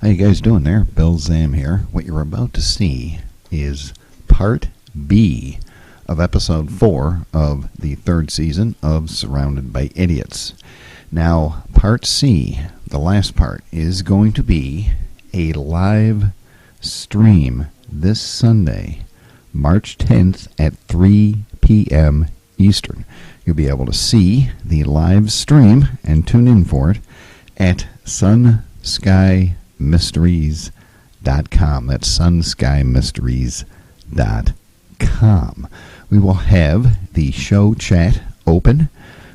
How you guys doing there? Bill Zam here. What you're about to see is Part B of Episode 4 of the third season of Surrounded by Idiots. Now, Part C, the last part, is going to be a live stream this Sunday, March 10th at 3 p.m. Eastern. You'll be able to see the live stream and tune in for it at sunskyMysteries.com. That's sunskyMysteries.com. We will have the show chat open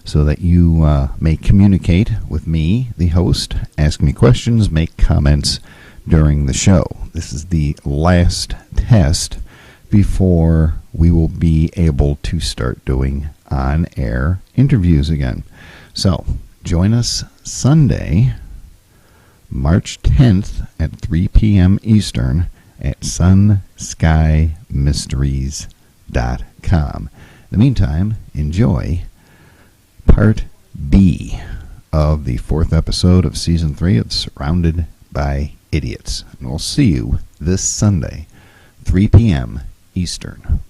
so that you may communicate with me, the host, ask me questions, make comments during the show. This is the last test before we will be able to start doing on-air interviews again. So, join us Sunday, March 10th at 3 p.m. Eastern at sunskyMysteries.com. In the meantime, enjoy Part B of the fourth episode of Season 3 of Surrounded by Idiots. And we'll see you this Sunday, 3 p.m. Eastern.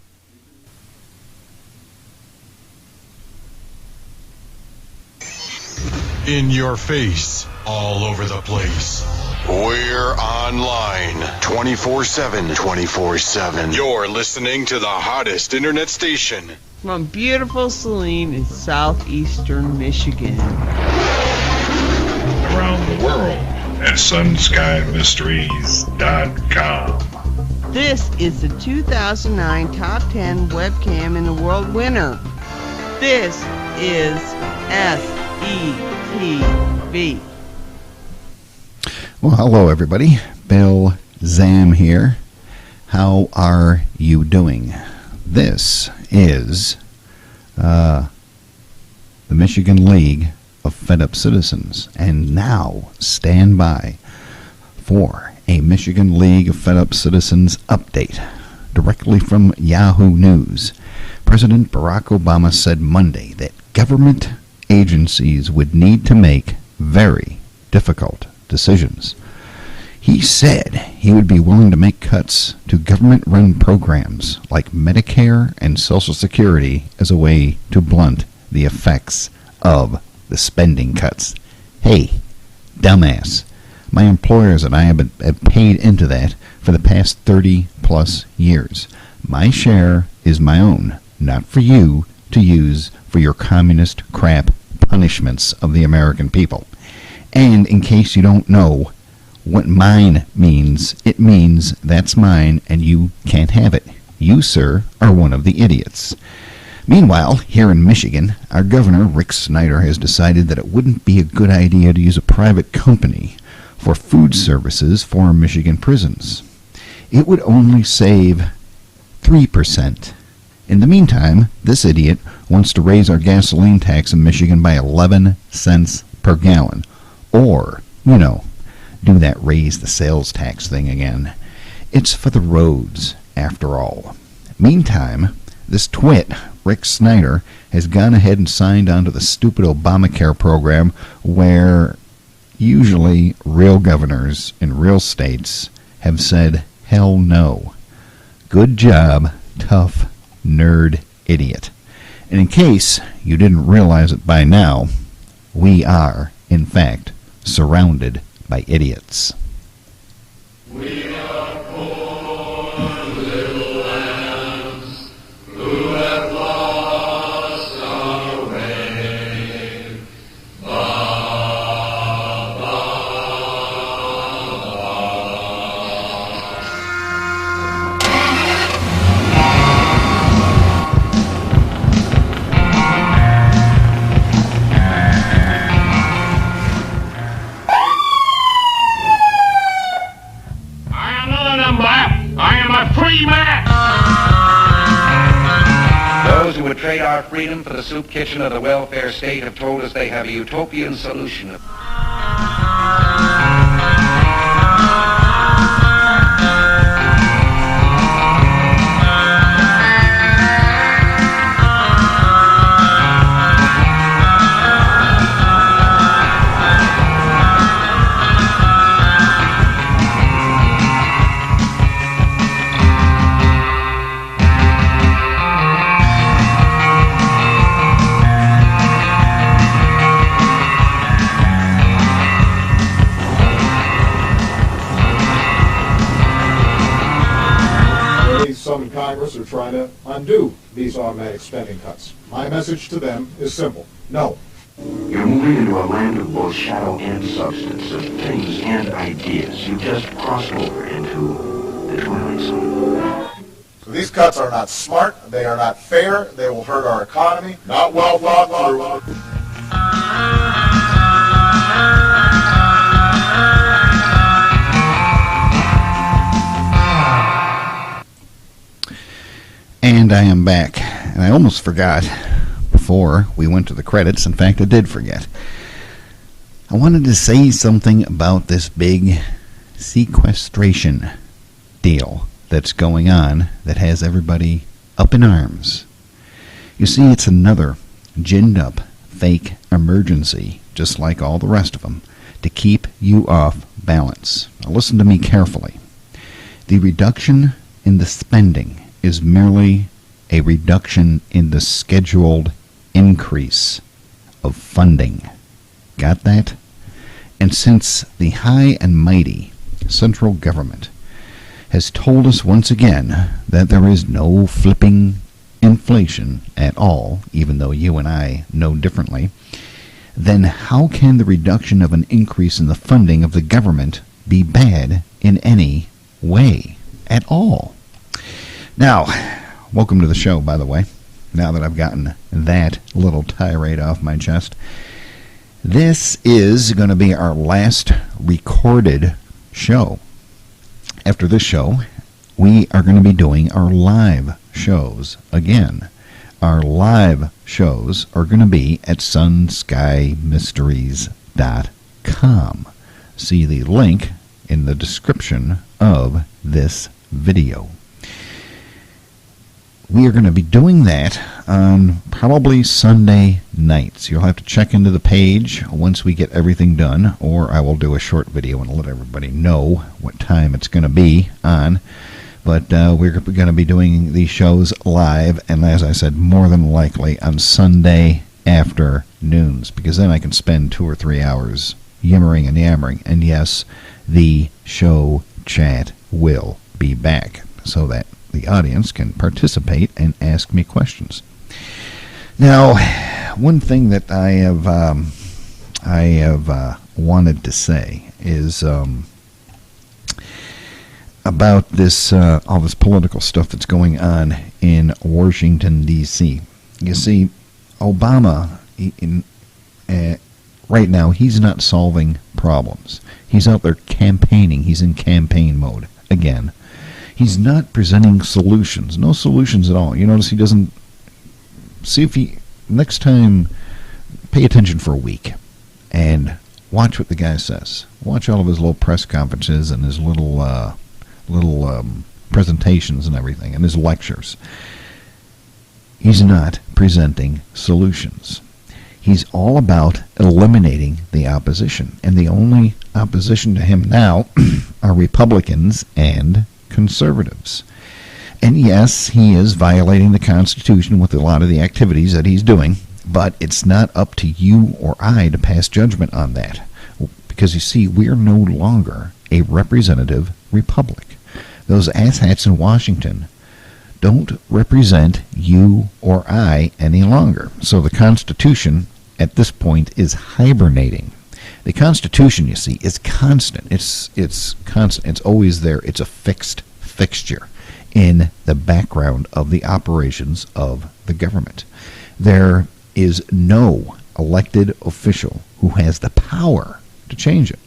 In your face, all over the place. We're online 24/7. 24/7. You're listening to the hottest internet station from beautiful Saline in southeastern Michigan. Around the world at sunskyMysteries.com. This is the 2009 Top 10 Webcam in the World winner. This is E4B. Well, hello everybody. Bill Zam here. How are you doing? This is the Michigan League of Fed Up Citizens. And now stand by for a Michigan League of Fed Up Citizens update directly from Yahoo News. President Barack Obama said Monday that government agencies would need to make very difficult decisions. He said he would be willing to make cuts to government-run programs like Medicare and Social Security as a way to blunt the effects of the spending cuts. Hey, dumbass, my employers and I have paid into that for the past 30-plus years. My share is my own, not for you to use for your communist crap punishments of the American people. And in case you don't know what mine means, it means that's mine and you can't have it. You, sir, are one of the idiots. Meanwhile, here in Michigan, our governor, Rick Snyder, has decided that it wouldn't be a good idea to use a private company for food services for Michigan prisons. It would only save 3%. In the meantime, this idiot wants to raise our gasoline tax in Michigan by 11 cents per gallon. Or, do that raise the sales tax thing again. It's for the roads, after all. Meantime, this twit, Rick Snyder, has gone ahead and signed on to the stupid Obamacare program where usually real governors in real states have said, hell no. Good job, tough nerd idiot. And in case you didn't realize it by now, we are, in fact, surrounded by idiots. We are poor little lambs who have lost our way. Ba, ba, Those who would trade our freedom for the soup kitchen of the welfare state have told us they have a utopian solution. Congress are trying to undo these automatic spending cuts. My message to them is simple. No. You're moving into a land of both shadow and substance, of things and ideas. You just crossed over into the twilight zone. So these cuts are not smart, they are not fair, they will hurt our economy, not well thought through. And I am back. And I almost forgot before we went to the credits. In fact, I did forget. I wanted to say something about this big sequestration deal that's going on that has everybody up in arms. You see, it's another ginned up fake emergency, just like all the rest of them, to keep you off balance. Now listen to me carefully. The reduction in the spending is merely a reduction in the scheduled increase of funding. Got that? And since the high and mighty central government has told us once again that there is no flipping inflation at all, even though you and I know differently, then how can the reduction of an increase in the funding of the government be bad in any way at all? Now, welcome to the show, by the way, now that I've gotten that little tirade off my chest. This is going to be our last recorded show. After this show, we are going to be doing our live shows again. Our live shows are going to be at sunskyMysteries.com. See the link in the description of this video. We are going to be doing that on probably Sunday nights. You'll have to check into the page once we get everything done, or I will do a short video and let everybody know what time it's going to be on. But we're going to be doing these shows live, and as I said, more than likely on Sunday afternoons, because then I can spend 2 or 3 hours yimmering and yammering. And yes, the show chat will be back so that the audience can participate and ask me questions. Now, one thing that I have wanted to say is about this all this political stuff that's going on in Washington, D.C. You see, Obama, right now, he's not solving problems. He's out there campaigning. He's in campaign mode again. He's not presenting solutions. No solutions at all. You notice he doesn't... See if he... Next time, pay attention for a week and watch what the guy says. Watch all of his little press conferences and his little presentations and everything, and his lectures. He's not presenting solutions. He's all about eliminating the opposition. And the only opposition to him now are Republicans and conservatives. And yes, he is violating the Constitution with a lot of the activities that he's doing, but it's not up to you or I to pass judgment on that. Because you see, we're no longer a representative republic. Those asshats in Washington don't represent you or I any longer. So the Constitution at this point is hibernating. The Constitution, you see, is constant. It's constant. It's always there. It's a fixed fixture in the background of the operations of the government. There is no elected official who has the power to change it.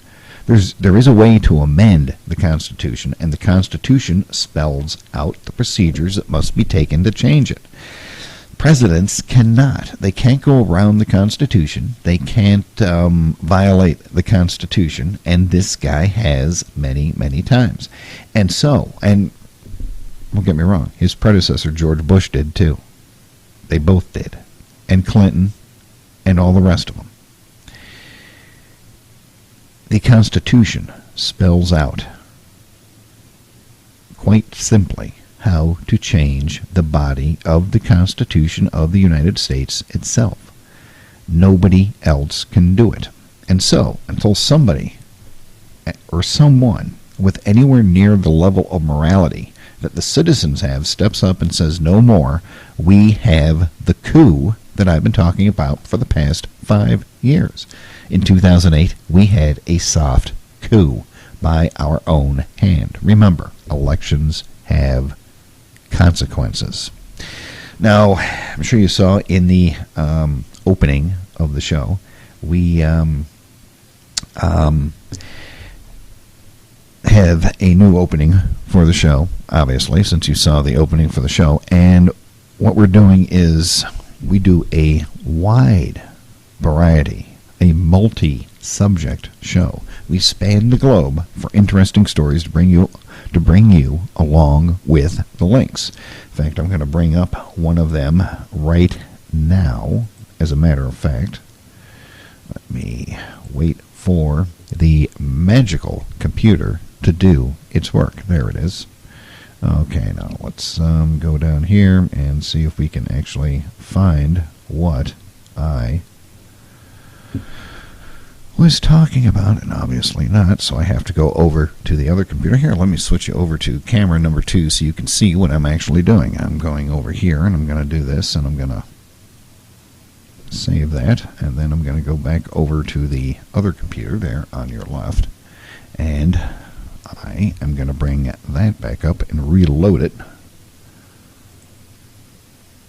There is a way to amend the Constitution, and the Constitution spells out the procedures that must be taken to change it. Presidents cannot. They can't go around the Constitution. They can't violate the Constitution, and this guy has many, many times. And so, and don't get me wrong, his predecessor, George Bush, did too. They both did. And Clinton, and all the rest of them. The Constitution spells out, quite simply, how to change the body of the Constitution of the United States itself. Nobody else can do it. And so, until somebody or someone with anywhere near the level of morality that the citizens have steps up and says, no more. We have the coup that I've been talking about for the past 5 years. In 2008, we had a soft coup by our own hand. Remember, elections have consequences. Now, I'm sure you saw in the opening of the show, we have a new opening for the show, obviously, since you saw the opening for the show. And what we're doing is we do a wide variety, a multi-subject show. We span the globe for interesting stories to bring you along with the links. In fact, I'm going to bring up one of them right now, as a matter of fact. Let me wait for the magical computer to do its work. There it is. Okay, now let's go down here and see if we can actually find what I was talking about, and obviously not, so I have to go over to the other computer. Here, let me switch you over to camera number 2 so you can see what I'm actually doing. I'm going over here, and I'm going to do this, and I'm going to save that, and then I'm going to go back over to the other computer there on your left, and I am going to bring that back up and reload it.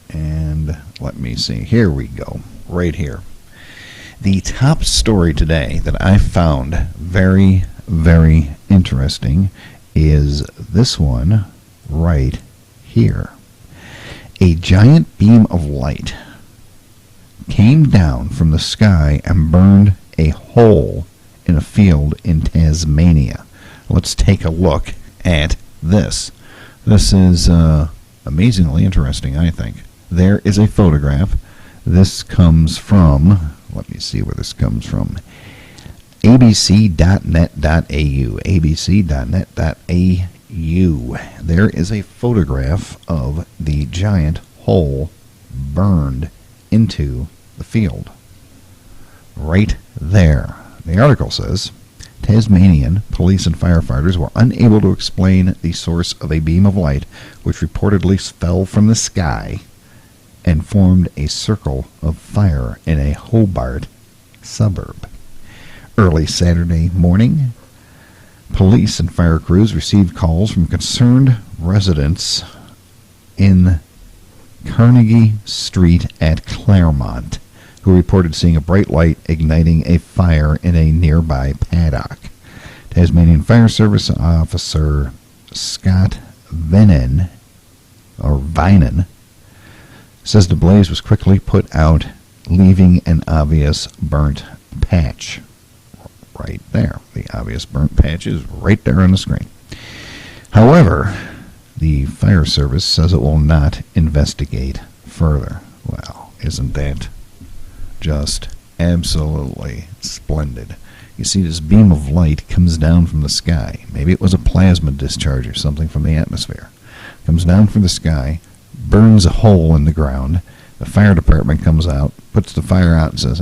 And let me see. Here we go. Right here. The top story today that I found very, very interesting is this one right here. A giant beam of light came down from the sky and burned a hole in a field in Tasmania. Let's take a look at this. This is amazingly interesting, I think. There is a photograph. This comes from, let me see where this comes from, abc.net.au. abc.net.au. There is a photograph of the giant hole burned into the field. Right there. The article says, Tasmanian police and firefighters were unable to explain the source of a beam of light which reportedly fell from the sky and formed a circle of fire in a Hobart suburb. Early Saturday morning, police and fire crews received calls from concerned residents in Carnegie Street at Claremont, who reported seeing a bright light igniting a fire in a nearby paddock. Tasmanian Fire Service Officer Scott Vinen says the blaze was quickly put out, leaving an obvious burnt patch. Right there. The obvious burnt patch is right there on the screen. However, the fire service says it will not investigate further. Well, isn't that just absolutely splendid? You see, this beam of light comes down from the sky. Maybe it was a plasma discharge or something from the atmosphere. Comes down from the sky, burns a hole in the ground. The fire department comes out, puts the fire out and says,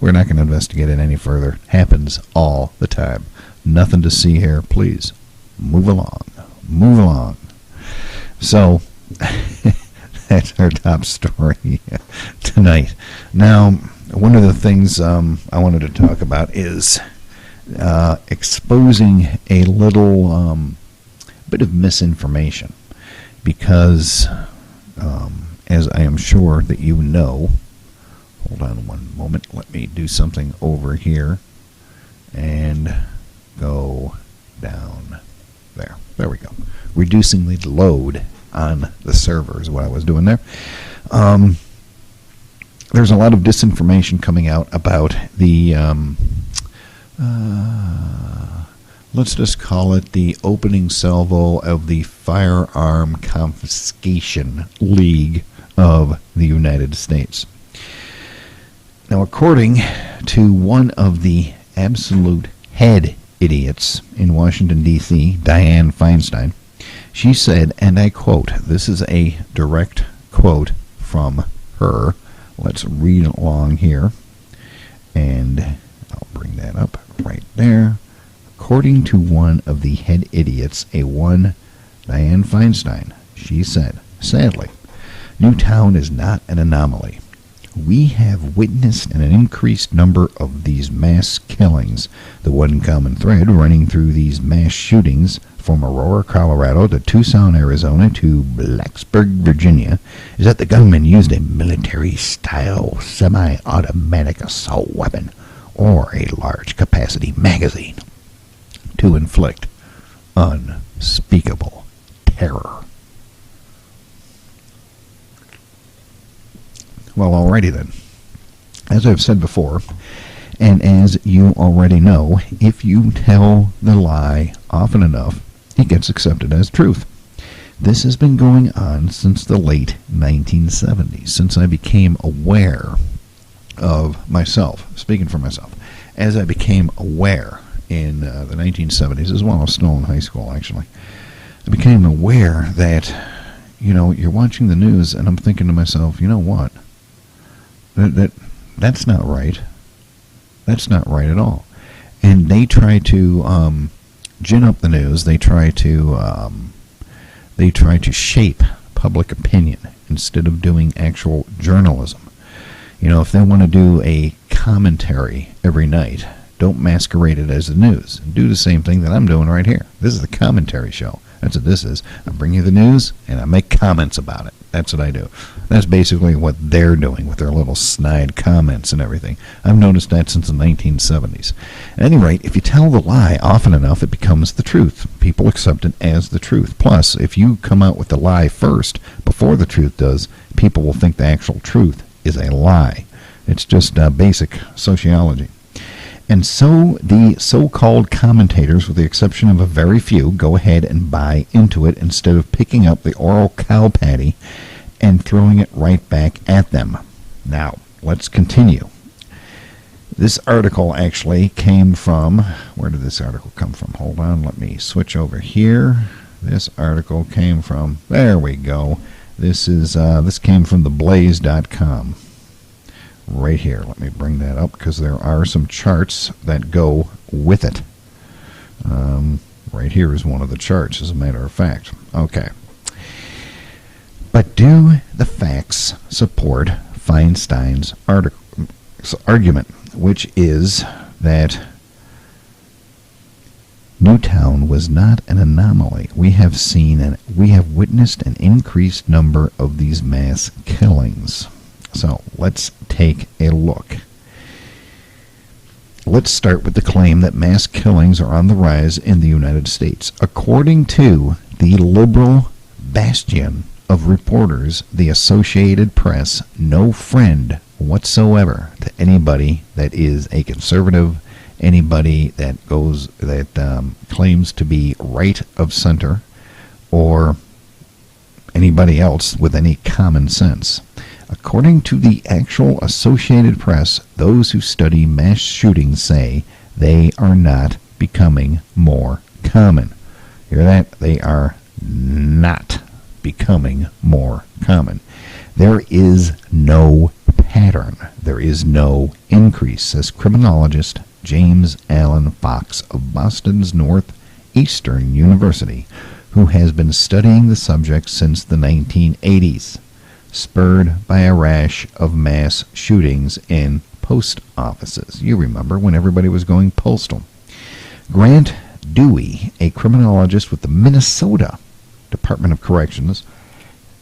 we're not going to investigate it any further. Happens all the time. Nothing to see here. Please, move along. Move along. So, that's our top story tonight. Now, one of the things I wanted to talk about is exposing a little bit of misinformation, because as I am sure that you know, hold on one moment, let me do something over here and go down there. There we go. Reducing the load on the server is what I was doing there. There's a lot of disinformation coming out about the, let's just call it the opening salvo of the Firearm Confiscation League of the United States. Now, according to one of the absolute head idiots in Washington, D.C., Dianne Feinstein, she said, and I quote, this is a direct quote from her. Let's read along here, and I'll bring that up right there. According to one of the head idiots, a one Dianne Feinstein, she said, sadly, Newtown is not an anomaly. We have witnessed an increased number of these mass killings. The one common thread running through these mass shootings from Aurora, Colorado to Tucson, Arizona to Blacksburg, Virginia, is that the gunman used a military-style semi-automatic assault weapon or a large-capacity magazine to inflict unspeakable terror. Well, alrighty then. As I've said before, and as you already know, if you tell the lie often enough, it gets accepted as truth. This has been going on since the late 1970s, since I became aware of myself, speaking for myself, as I became aware in the 1970s, as well as still in high school, actually, I became aware that, you're watching the news, and I'm thinking to myself, you know what? That's not right. That's not right at all. And they try to gin up the news. They try to shape public opinion instead of doing actual journalism. If they want to do a commentary every night, don't masquerade it as the news. Do the same thing that I'm doing right here. This is the commentary show. That's what this is. I bring you the news, and I make comments about it. That's what I do. That's basically what they're doing with their little snide comments and everything. I've noticed that since the 1970s. At any rate, if you tell the lie often enough, it becomes the truth. People accept it as the truth. Plus, if you come out with the lie first, before the truth does, people will think the actual truth is a lie. It's just basic sociology. And so the so-called commentators, with the exception of a very few, go ahead and buy into it instead of picking up the oral cow patty and throwing it right back at them. Now, let's continue. This article actually came from, where did this article come from? Hold on, let me switch over here. This article came from, there we go. This came from theblaze.com. Right here. Let me bring that up because there are some charts that go with it. Right here is one of the charts, as a matter of fact. Okay. But do the facts support Feinstein's argument, which is that Newtown was not an anomaly? We have witnessed an increased number of these mass killings. So let's take a look. Let's start with the claim that mass killings are on the rise in the United States. According to the liberal bastion of reporters, the Associated Press, no friend whatsoever to anybody that is a conservative, anybody that claims to be right of center, or anybody else with any common sense. According to the actual Associated Press, those who study mass shootings say they are not becoming more common. Hear that? They are not becoming more common. There is no pattern. There is no increase, says criminologist James Allen Fox of Boston's Northeastern University, who has been studying the subject since the 1980s. Spurred by a rash of mass shootings in post offices. You remember when everybody was going postal. Grant Dewey, a criminologist with the Minnesota Department of Corrections,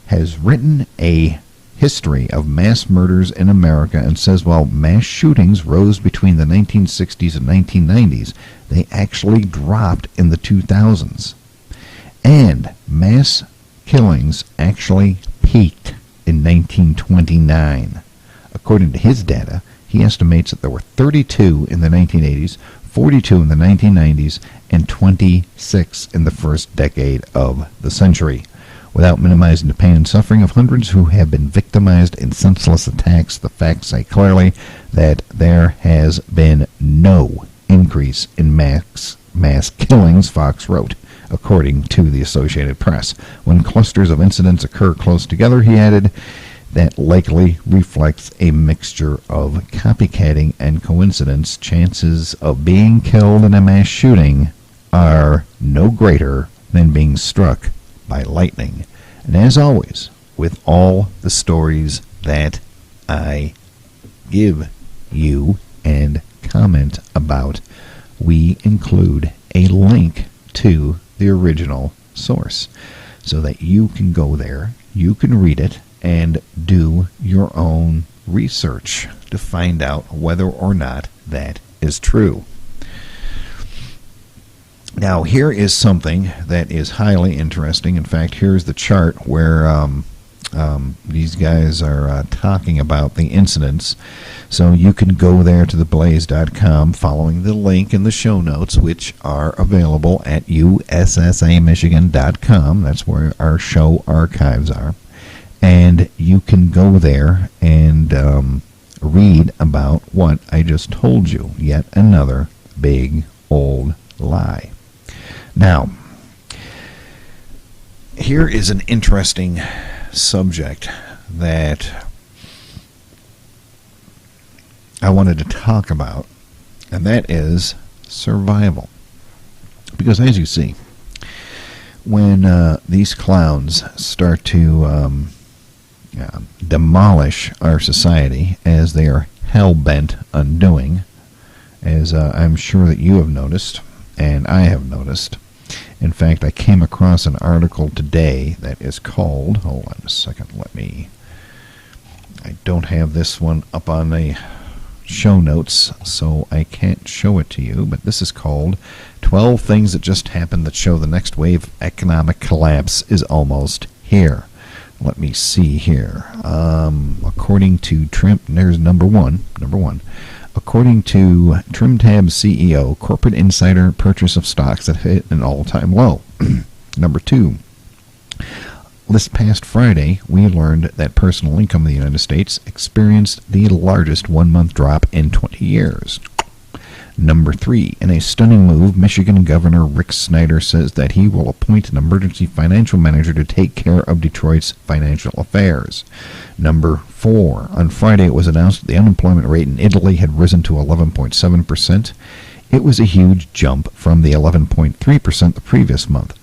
has written a history of mass murders in America and says while mass shootings rose between the 1960s and 1990s, they actually dropped in the 2000s. And mass killings actually peaked in 1929. According to his data, he estimates that there were 32 in the 1980s, 42 in the 1990s, and 26 in the first decade of the century. Without minimizing the pain and suffering of hundreds who have been victimized in senseless attacks, the facts say clearly that there has been no increase in mass killings, Fox wrote, according to the Associated Press. When clusters of incidents occur close together, he added, that likely reflects a mixture of copycatting and coincidence. Chances of being killed in a mass shooting are no greater than being struck by lightning. And as always, with all the stories that I give you and comment about, we include a link to the original source so that you can go there, you can read it, and do your own research to find out whether or not that is true. Now, here is something that is highly interesting. In fact, here's the chart where these guys are talking about the incidents. So you can go there to theblaze.com following the link in the show notes, which are available at ussamichigan.com. That's where our show archives are. And you can go there and read about what I just told you. Yet another big old lie. Now, here is an interesting subject that I wanted to talk about, and that is survival. Because as you see, when these clowns start to demolish our society, as they are hell-bent on doing, as I'm sure that you have noticed, and I have noticed. In fact, I came across an article today that is called, hold on a second, I don't have this one up on the show notes, so I can't show it to you, but this is called 12 Things That Just Happened That Show the Next Wave of Economic Collapse is Almost Here. Let me see here. According to Trim, there's number one. According to TrimTab CEO, corporate insider purchase of stocks that hit an all-time low. Number 2. This past Friday, we learned that personal income in the United States experienced the largest one-month drop in 20 years. Number 3. In a stunning move, Michigan Governor Rick Snyder says that he will appoint an emergency financial manager to take care of Detroit's financial affairs. Number 4. On Friday, it was announced that the unemployment rate in Italy had risen to 11.7%. It was a huge jump from the 11.3% the previous month.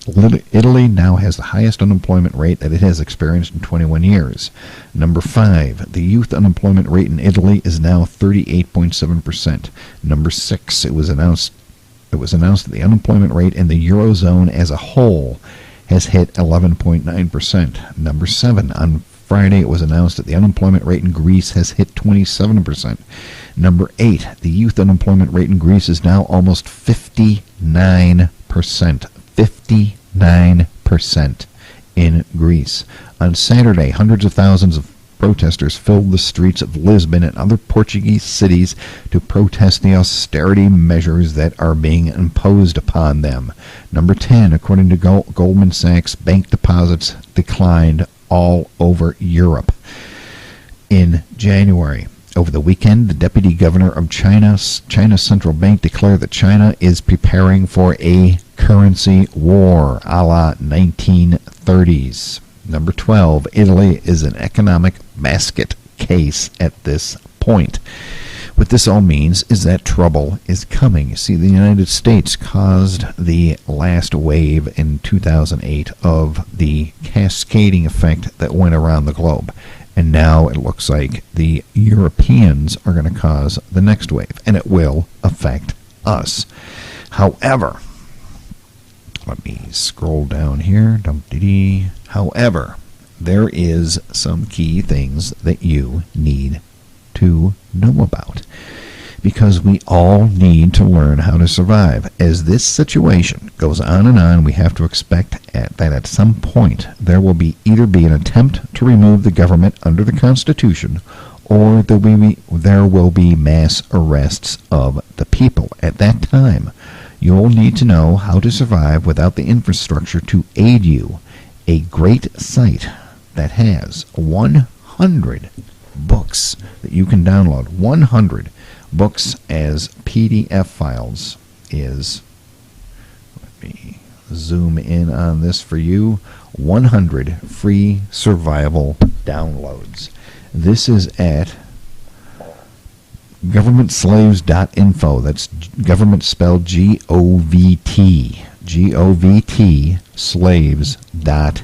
Italy now has the highest unemployment rate that it has experienced in 21 years. Number 5, the youth unemployment rate in Italy is now 38.7%. Number 6, it was announced that the unemployment rate in the Eurozone as a whole has hit 11.9%. Number 7, on Friday, it was announced that the unemployment rate in Greece has hit 27%. Number 8, the youth unemployment rate in Greece is now almost 59%. 59% in Greece. On Saturday, hundreds of thousands of protesters filled the streets of Lisbon and other Portuguese cities to protest the austerity measures that are being imposed upon them. Number 10, according to Goldman Sachs, bank deposits declined all over Europe in January. Over the weekend, the deputy governor of China's central bank declared that China is preparing for a currency war a la 1930s. Number 12, Italy is an economic basket case at this point. What this all means is that trouble is coming. You see, the United States caused the last wave in 2008 of the cascading effect that went around the globe. And now it looks like the Europeans are going to cause the next wave, and it will affect us. However, let me scroll down here. However, there is some key things that you need to know about, because we all need to learn how to survive. As this situation goes on and on, we have to expect that at some point there will either be an attempt to remove the government under the Constitution, or there will be mass arrests of the people. At that time, you'll need to know how to survive without the infrastructure to aid you. A great site that has 100 books that you can download, 100 books as PDF files, is, let me zoom in on this for you, 100 free survival downloads. This is at governmentslaves.info. That's government spelled GOVT. GOVT slaves.info.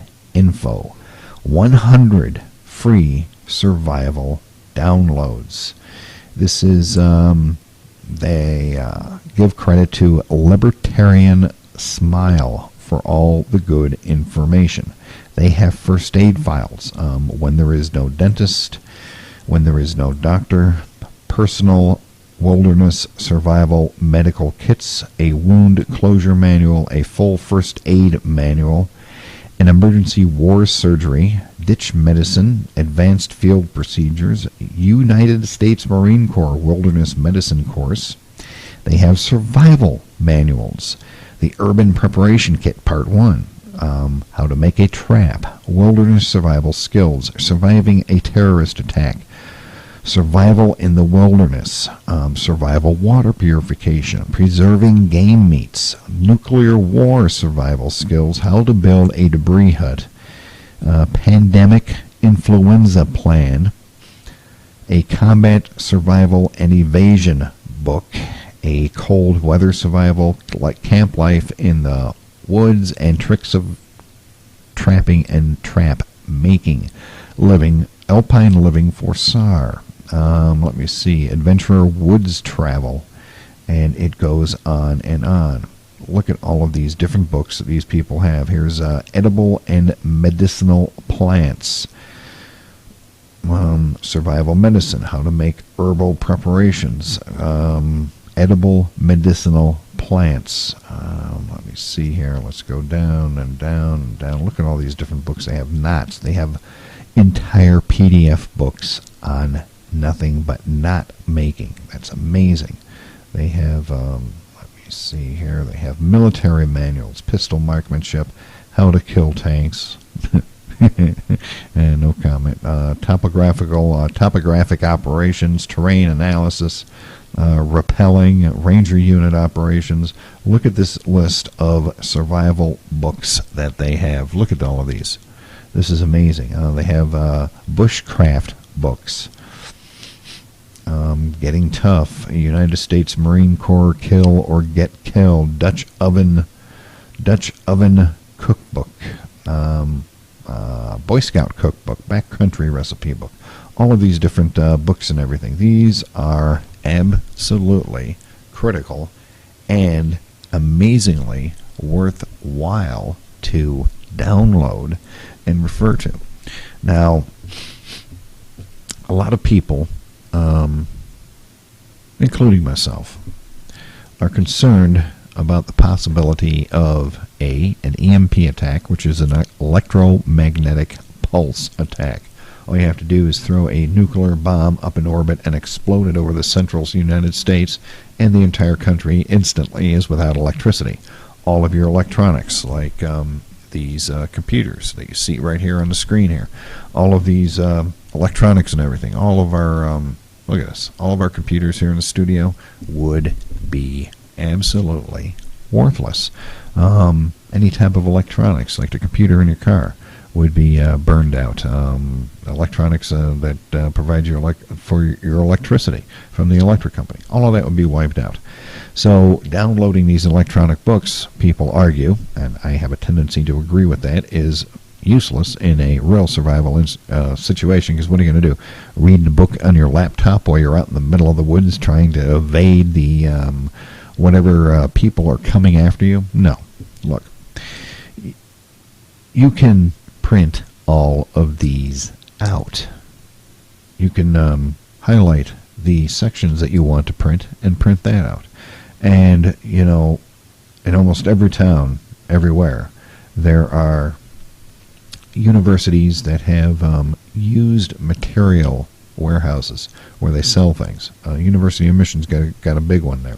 100 free survival downloads. This is, they give credit to Libertarian Smile for all the good information. They have first aid files when there is no dentist, when there is no doctor, personal wilderness survival medical kits, a wound closure manual, a full first aid manual, an emergency war surgery, ditch medicine, advanced field procedures, United States Marine Corps wilderness medicine course. They have survival manuals, the urban preparation kit part 1, how to make a trap, wilderness survival skills, surviving a terrorist attack, survival in the wilderness, survival water purification, preserving game meats, nuclear war survival skills, how to build a debris hut, pandemic influenza plan, a combat survival and evasion book, a cold weather survival, like camp life in the woods and tricks of trapping and trap making, living, alpine living for SAR. Let me see, adventurer woods travel, and it goes on and on. Look at all of these different books that these people have. Here's edible and medicinal plants, survival medicine, how to make herbal preparations, edible medicinal plants. Let me see here. Let's go down and down and down. Look at all these different books. They have knots. They have entire PDF books on nothing but knot making. That's amazing. They have, let me see here, they have military manuals, pistol marksmanship, how to kill tanks, and no comment, topographic operations, terrain analysis, rappelling, ranger unit operations. Look at this list of survival books that they have. Look at all of these. This is amazing. They have bushcraft books. Getting Tough, United States Marine Corps Kill or Get Killed, Dutch oven cookbook, Boy Scout cookbook, backcountry recipe book, all of these different books and everything. These are absolutely critical and amazingly worthwhile to download and refer to. Now, a lot of people, including myself, are concerned about the possibility of an EMP attack, which is an electromagnetic pulse attack. All you have to do is throw a nuclear bomb up in orbit and explode it over the central United States, and the entire country instantly is without electricity. All of your electronics, like these computers that you see right here on the screen here, all of these electronics and everything, all of our look at this, all of our computers here in the studio would be absolutely worthless. Any type of electronics, like the computer in your car, would be burned out. Electronics that provide you for your electricity from the electric company, all of that would be wiped out. So downloading these electronic books, people argue, and I have a tendency to agree with that, is useless in a real survival situation, because what are you going to do? Read the book on your laptop while you're out in the middle of the woods trying to evade the whatever people are coming after you? No. Look, you can print all of these out. You can highlight the sections that you want to print and print that out. And, you know, in almost every town, everywhere, there are universities that have used material warehouses where they sell things. University of Michigan's got a big one there.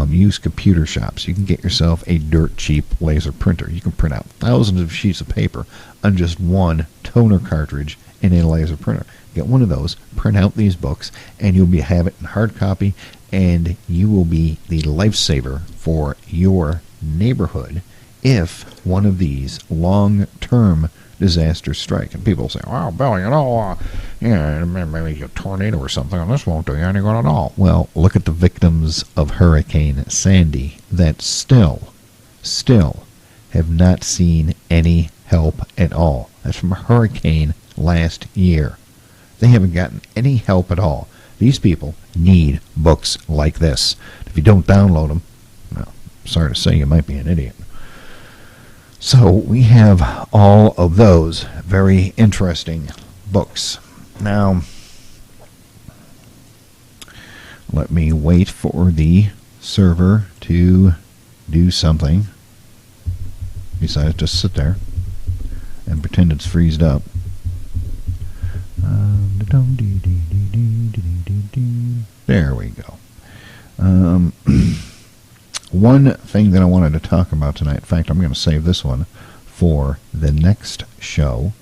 Used computer shops. You can get yourself a dirt cheap laser printer. You can print out thousands of sheets of paper on just one toner cartridge in a laser printer. Get one of those, print out these books, and you'll have it in hard copy, and you will be the lifesaver for your neighborhood if one of these long-term disasters strike. And people say, "Well, Bill, you know, maybe a tornado or something, and this won't do you any good at all." Well, look at the victims of Hurricane Sandy that still still have not seen any help at all. That's from a hurricane last year. They haven't gotten any help at all. These people need books like this. If you don't download them, well, sorry to say, you might be an idiot. So we have all of those very interesting books. Now, let me wait for the server to do something besides just sit there and pretend it's freezed up. There we go. One thing that I wanted to talk about tonight, in fact, I'm going to save this one for the next show,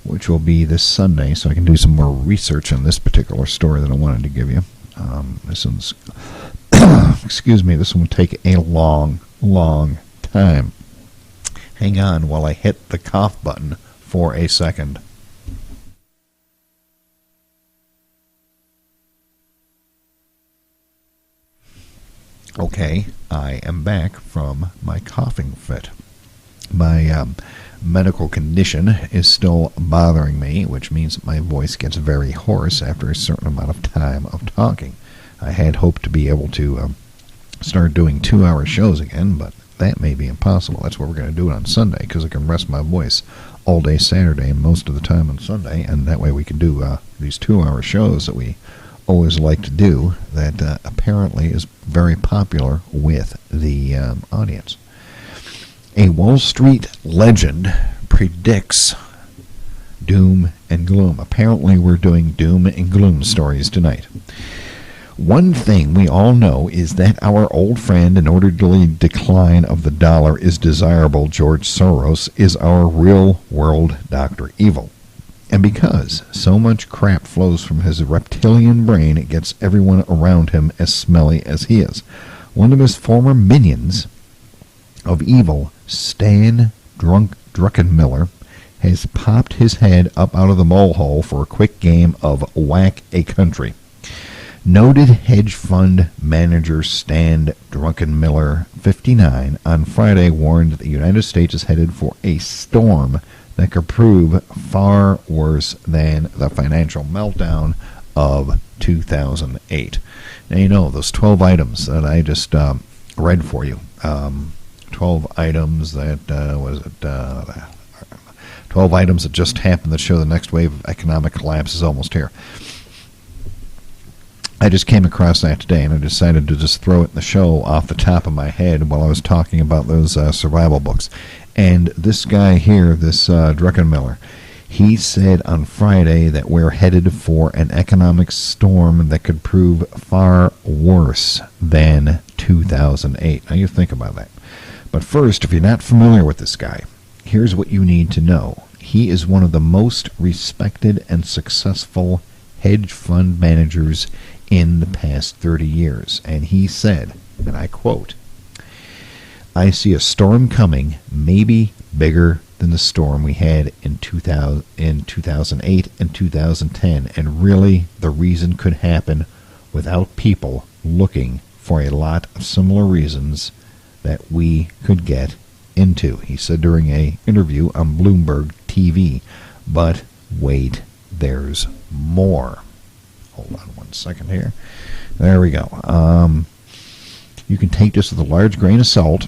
which will be this Sunday, so I can do some more research on this particular story that I wanted to give you. This one's, excuse me, this one will take a long, long time. Hang on while I hit the cough button for a second. Okay, I am back from my coughing fit. My medical condition is still bothering me, which means that my voice gets very hoarse after a certain amount of time of talking. I had hoped to be able to start doing 2-hour shows again, but that may be impossible. That's what we're going to do it on Sunday, because I can rest my voice all day Saturday and most of the time on Sunday, and that way we can do these 2-hour shows that we always like to do, that apparently is very popular with the audience. A Wall Street legend predicts doom and gloom. Apparently we're doing doom and gloom stories tonight. One thing we all know is that our old friend and orderly decline of the dollar is desirable, George Soros, is our real-world Dr. Evil. And because so much crap flows from his reptilian brain, it gets everyone around him as smelly as he is. One of his former minions of evil, Stan Druckenmiller, has popped his head up out of the molehole for a quick game of Whack a Country. Noted hedge fund manager Stan Druckenmiller, 59, on Friday warned that the United States is headed for a storm that could prove far worse than the financial meltdown of 2008. Now, you know, those 12 items that I just read for you, 12 items that, 12 items that just happened that show the next wave of economic collapse is almost here. I just came across that today, and I decided to just throw it in the show off the top of my head while I was talking about those survival books. And this guy here, this Druckenmiller, he said on Friday that we're headed for an economic storm that could prove far worse than 2008. Now you think about that. But first, if you're not familiar with this guy, here's what you need to know. He is one of the most respected and successful hedge fund managers in the past 30 years. And he said, and I quote, "I see a storm coming, maybe bigger than the storm we had in 2008 and 2010, and really the reason could happen without people looking for a lot of similar reasons that we could get into," he said during an interview on Bloomberg TV. But wait, there's more. Hold on one second here. There we go. You can take this with a large grain of salt,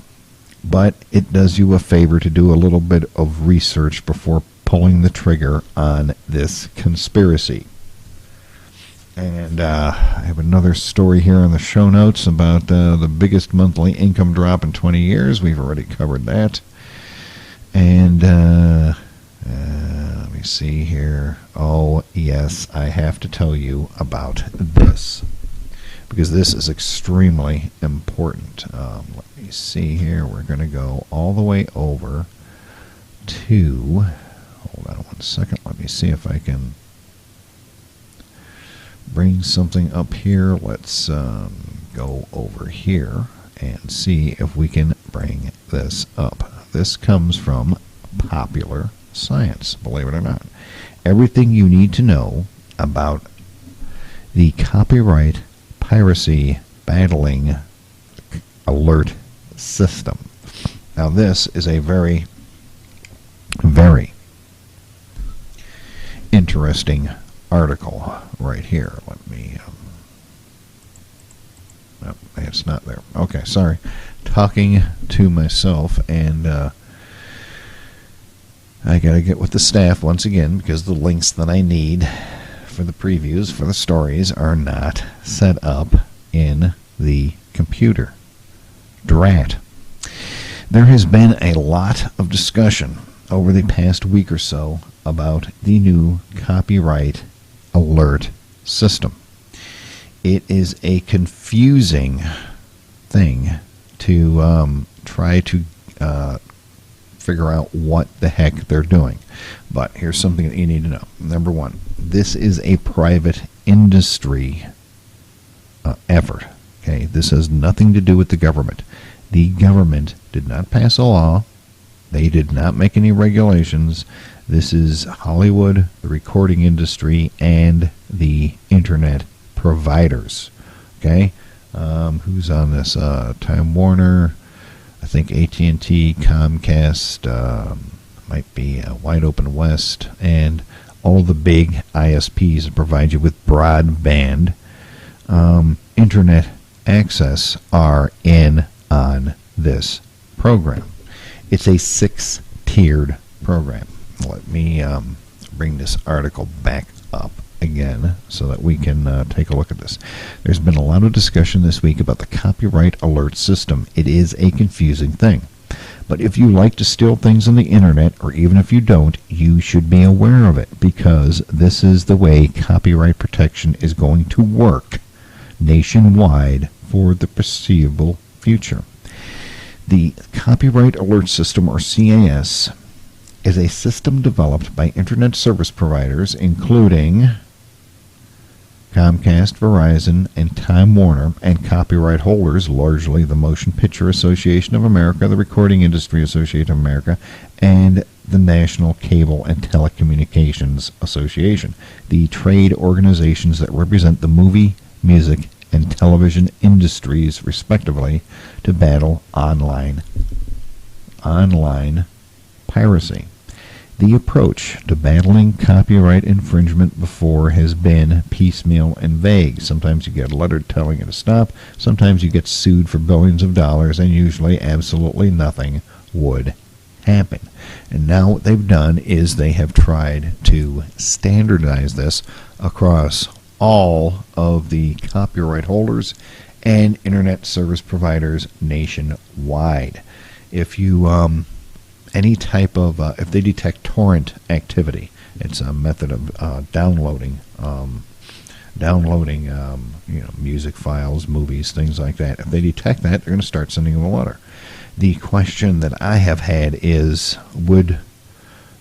but it does you a favor to do a little bit of research before pulling the trigger on this conspiracy. And I have another story here in the show notes about the biggest monthly income drop in 20 years. We've already covered that. And let me see here. Oh, yes, I have to tell you about this, because this is extremely important. Let me see here. We're going to go all the way over to, hold on one second. Let me see if I can bring something up here. Let's go over here and see if we can bring this up. This comes from Popular Science, believe it or not. Everything you need to know about the copyright piracy battling alert system. Now this is a very, very interesting article right here. Let me... oh, it's not there. Okay, sorry. Talking to myself, and I gotta get with the staff once again because the links that I need for the previews, for the stories, are not set up in the computer. Drat. There has been a lot of discussion over the past week or so about the new copyright alert system. It is a confusing thing to try to figure out what the heck they're doing. But here's something that you need to know. Number one, this is a private industry effort. Okay, this has nothing to do with the government. The government did not pass a law. They did not make any regulations. This is Hollywood, the recording industry, and the internet providers. Okay, who's on this? Time Warner, I think AT&T, Comcast, might be Wide Open West, and all the big ISPs that provide you with broadband internet access are in on this program. It's a 6-tiered program. Let me bring this article back up again so that we can take a look at this. There's been a lot of discussion this week about the copyright alert system. It is a confusing thing. But if you like to steal things on the internet, or even if you don't, you should be aware of it, because this is the way copyright protection is going to work nationwide for the foreseeable future. The Copyright Alert System, or CAS, is a system developed by internet service providers, including Comcast, Verizon, and Time Warner, and copyright holders, largely the Motion Picture Association of America, the Recording Industry Association of America, and the National Cable and Telecommunications Association, the trade organizations that represent the movie, music, and television industries, respectively, to battle online piracy. The approach to battling copyright infringement before has been piecemeal and vague. Sometimes you get a letter telling you to stop, sometimes you get sued for billions of dollars, and usually absolutely nothing would happen. And now what they've done is they have tried to standardize this across all of the copyright holders and internet service providers nationwide. If you any type of if they detect torrent activity, it's a method of downloading music files, movies, things like that. If they detect that, they're going to start sending them a letter. The question that I have had is, would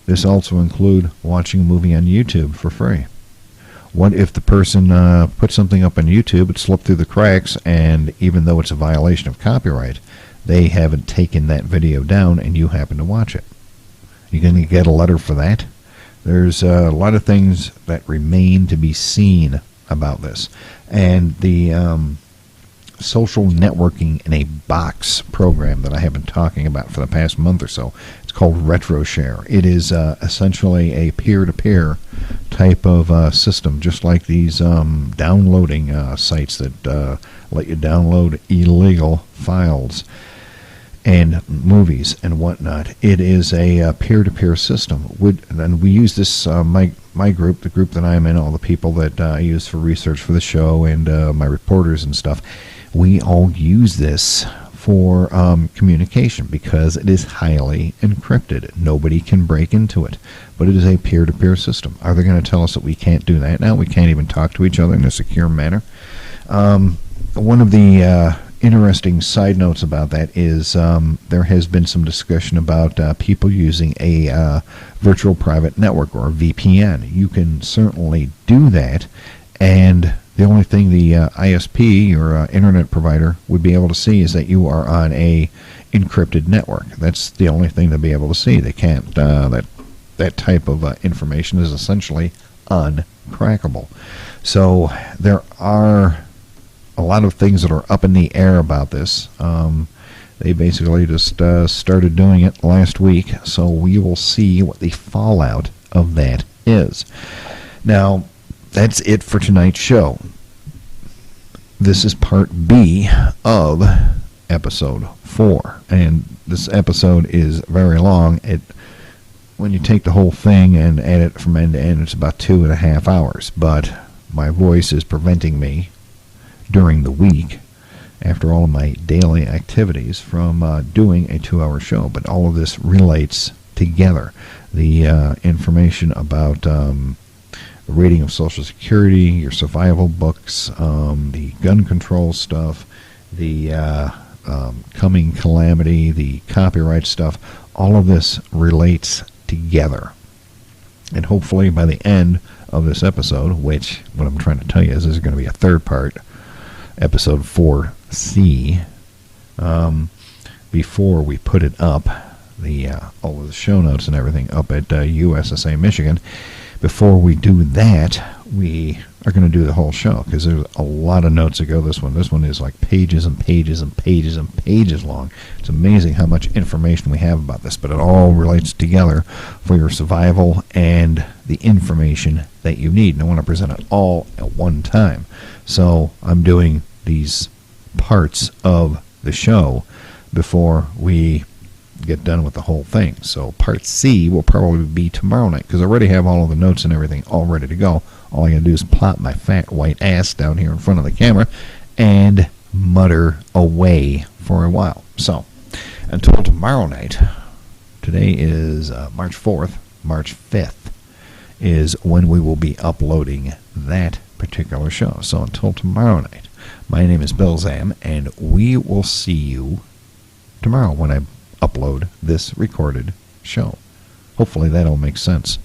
this also include watching a movie on YouTube for free? What if the person put something up on YouTube, it slipped through the cracks, and even though it's a violation of copyright, they haven't taken that video down and you happen to watch it? You're going to get a letter for that? There's a lot of things that remain to be seen about this. And the social networking in a box program that I have been talking about for the past month or so, it's called RetroShare. It is essentially a peer-to-peer type of system, just like these downloading sites that let you download illegal files and movies and whatnot. It is a peer-to-peer system. And we use this, my group, the group that I'm in, all the people that I use for research for the show, and my reporters and stuff, we all use this for communication because it is highly encrypted. Nobody can break into it. But it is a peer-to-peer system. Are they going to tell us that we can't do that now? We can't even talk to each other in a secure manner? One of the interesting side notes about that is there has been some discussion about people using a virtual private network, or a VPN. You can certainly do that, and the only thing the ISP, or internet provider, would be able to see is that you are on a encrypted network. That's the only thing they'll be able to see. They can't. That type of information is essentially uncrackable. So there are a lot of things that are up in the air about this. They basically just started doing it last week, so we will see what the fallout of that is. Now, that's it for tonight's show. This is part B of episode 4, and this episode is very long. When you take the whole thing and add it from end to end, it's about 2.5 hours, but my voice is preventing me during the week, after all of my daily activities, from doing a 2-hour show. But all of this relates together. The information about the rating of Social Security, your survival books, the gun control stuff, the coming calamity, the copyright stuff, all of this relates together. And hopefully by the end of this episode, which what I'm trying to tell you is this is going to be a third part, episode 4C, before we put it up, all of the show notes and everything up at USSA Michigan. Before we do that, we are going to do the whole show, because there's a lot of notes that go this one. This one is like pages and pages and pages and pages long. It's amazing how much information we have about this, but it all relates together for your survival and the information that you need. And I want to present it all at one time. So I'm doing these parts of the show before we get done with the whole thing. So part C will probably be tomorrow night, because I already have all of the notes and everything all ready to go. All I gotta do is plop my fat white ass down here in front of the camera and mutter away for a while. So until tomorrow night, today is March 4th, March 5th is when we will be uploading that particular show. So until tomorrow night, my name is Bill Zam, and we will see you tomorrow when I upload this recorded show. Hopefully that all makes sense.